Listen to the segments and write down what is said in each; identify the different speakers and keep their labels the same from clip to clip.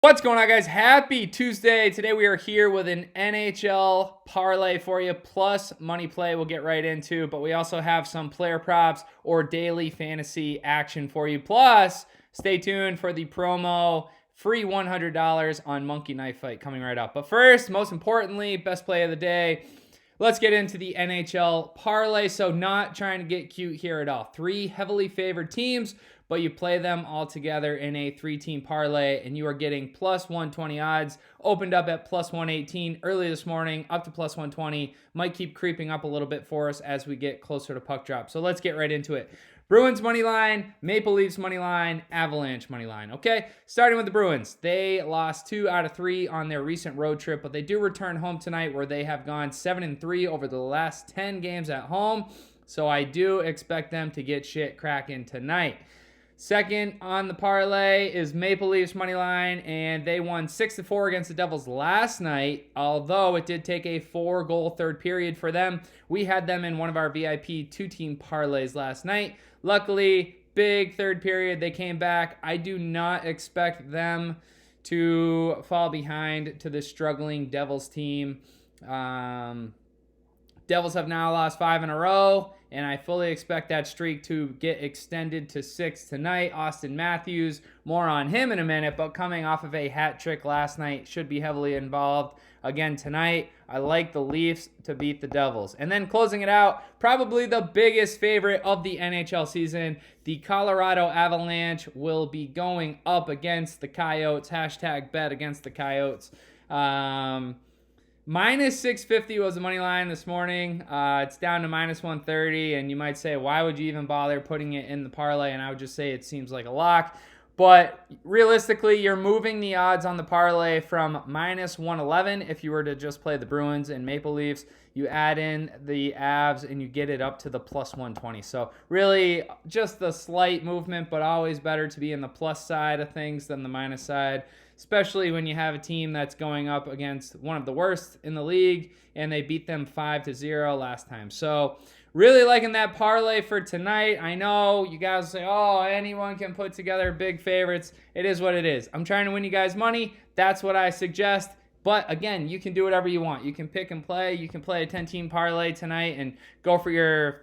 Speaker 1: What's going on, guys? Happy Tuesday. Today we are here with an NHL parlay for you, plus money play we'll get right into, but we also have some player props or daily fantasy action for you. Plus, stay tuned for the promo free $100 on Monkey Knife Fight coming right up. But first, most importantly, best play of the day. Let's get into the NHL parlay. So not trying to get cute here at all. 3 heavily favored teams, but you play them all together in a 3-team parlay, and you are getting plus 120 odds. Opened up at plus 118 early this morning, up to plus 120. Might keep creeping up a little bit for us as we get closer to puck drop. So let's get right into it. Bruins money line, Maple Leafs money line, Avalanche money line. Okay, starting with the Bruins. They lost 2 out of 3 on their recent road trip, but they do return home tonight where they have gone 7-3 over the last 10 games at home. So I do expect them to get shit cracking tonight. Second on the parlay is Maple Leafs money line, and they won 6-4 against the Devils last night, although it did take a 4-goal third period for them. We had them in one of our VIP 2-team parlays last night. Luckily, big third period, they came back. I do not expect them to fall behind to the struggling Devils team. Devils have now lost 5 in a row, and I fully expect that streak to get extended to 6 tonight. Austin Matthews, more on him in a minute, but coming off of a hat trick last night, should be heavily involved again tonight. I like the Leafs to beat the Devils. And then closing it out, probably the biggest favorite of the NHL season, the Colorado Avalanche will be going up against the Coyotes. Hashtag bet against the Coyotes. Minus 650 was the money line this morning. It's down to minus 130, and you might say, why would you even bother putting it in the parlay? And I would just say it seems like a lock. But realistically, you're moving the odds on the parlay from minus 111 if you were to just play the Bruins and Maple Leafs. You add in the Avs, and you get it up to the plus 120. So really just a slight movement, but always better to be in the plus side of things than the minus side, especially when you have a team that's going up against one of the worst in the league, and they beat them 5-0 last time. So really liking that parlay for tonight. I know you guys say, oh, anyone can put together big favorites. It is what it is. I'm trying to win you guys money. That's what I suggest. But again, you can do whatever you want. You can pick and play. You can play a 10-team parlay tonight and go for your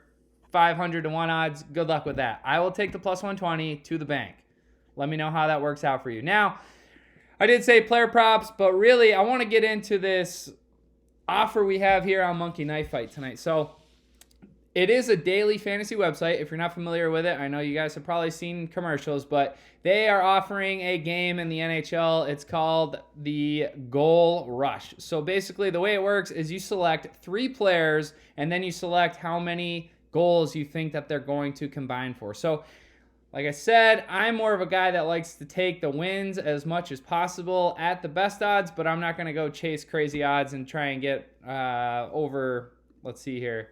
Speaker 1: 500 to 1 odds. Good luck with that. I will take the plus 120 to the bank. Let me know how that works out for you. Now, I did say player props, but really I want to get into this offer we have here on Monkey Knife Fight tonight. So it is a daily fantasy website. If you're not familiar with it, I know you guys have probably seen commercials, but they are offering a game in the NHL. It's called the Goal Rush. So basically the way it works is you select 3 players, and then you select how many goals you think that they're going to combine for. So like I said, I'm more of a guy that likes to take the wins as much as possible at the best odds, but I'm not going to go chase crazy odds and try and get over, let's see here.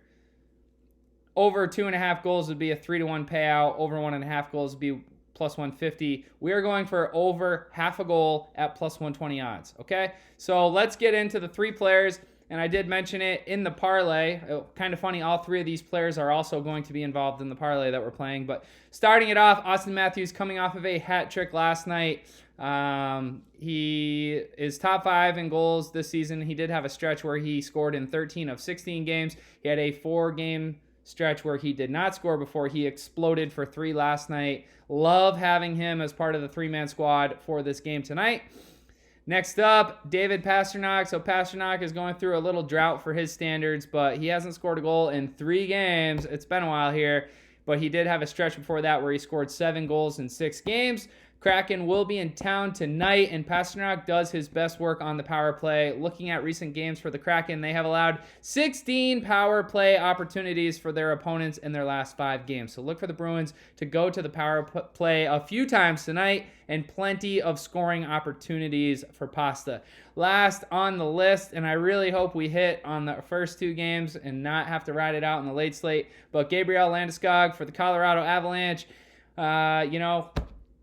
Speaker 1: Over 2.5 goals would be a 3-1 payout. Over 1.5 goals would be plus 150. We are going for over half a goal at plus 120 odds, okay? So let's get into the 3 players. And I did mention it in the parlay. Kind of funny, all 3 of these players are also going to be involved in the parlay that we're playing. But starting it off, Austin Matthews coming off of a hat trick last night. He is top 5 in goals this season. He did have a stretch where he scored in 13 of 16 games. He had a 4-game stretch where he did not score before he exploded for 3 last night. Love having him as part of the 3-man squad for this game tonight. Next up, David Pastrnak. So Pastrnak is going through a little drought for his standards, but he hasn't scored a goal in 3 games. It's been a while here, but he did have a stretch before that where he scored 7 goals in 6 games. Kraken will be in town tonight, and Pastrnak does his best work on the power play. Looking at recent games for the Kraken, they have allowed 16 power play opportunities for their opponents in their last 5 games. So look for the Bruins to go to the power play a few times tonight, and plenty of scoring opportunities for Pasta. Last on the list, and I really hope we hit on the first 2 games and not have to ride it out in the late slate, but Gabriel Landeskog for the Colorado Avalanche.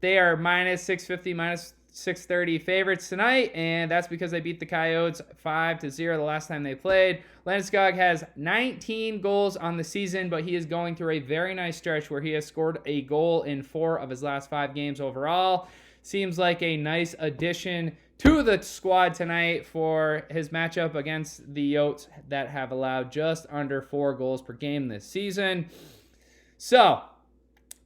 Speaker 1: They are minus 650, minus 630 favorites tonight, and that's because they beat the Coyotes 5-0 the last time they played. Landeskog has 19 goals on the season, but he is going through a very nice stretch where he has scored a goal in 4 of his last 5 games overall. seems like a nice addition to the squad tonight for his matchup against the Yotes that have allowed just under 4 goals per game this season. So,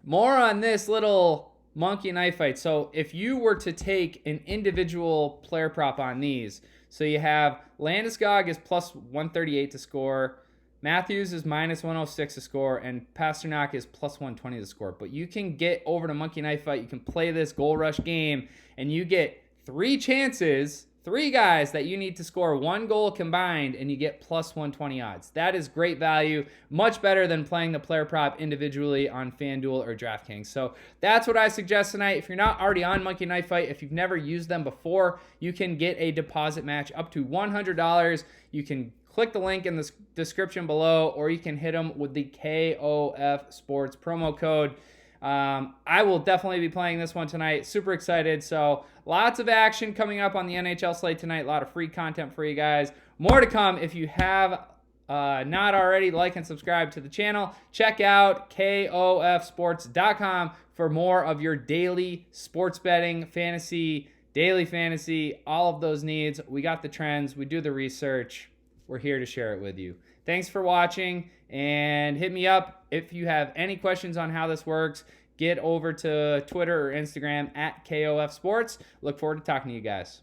Speaker 1: more on this little monkey knife fight. So, if you were to take an individual player prop on these, so you have Landeskog is plus 138 to score, Matthews is minus 106 to score, and Pasternak is plus 120 to score. But you can get over to monkey knife fight. You can play this goal rush game, and you get 3 chances, 3 guys that you need to score 1 goal combined, and you get plus 120 odds. That is great value, much better than playing the player prop individually on FanDuel or DraftKings. So that's what I suggest tonight. If you're not already on Monkey Knife Fight, if you've never used them before, you can get a deposit match up to $100. You can click the link in the description below, or you can hit them with the KofSports promo code. I will definitely be playing this one tonight. Super excited. So lots of action coming up on the NHL slate tonight. A lot of free content for you guys. More to come. If you have not already, like and subscribe to the channel. Check out KofSports.com for more of your daily sports betting, fantasy, daily fantasy, all of those needs. We got the trends. We do the research. We're here to share it with you. Thanks for watching, and hit me up if you have any questions on how this works. Get over to Twitter or Instagram at KofSports. Look forward to talking to you guys.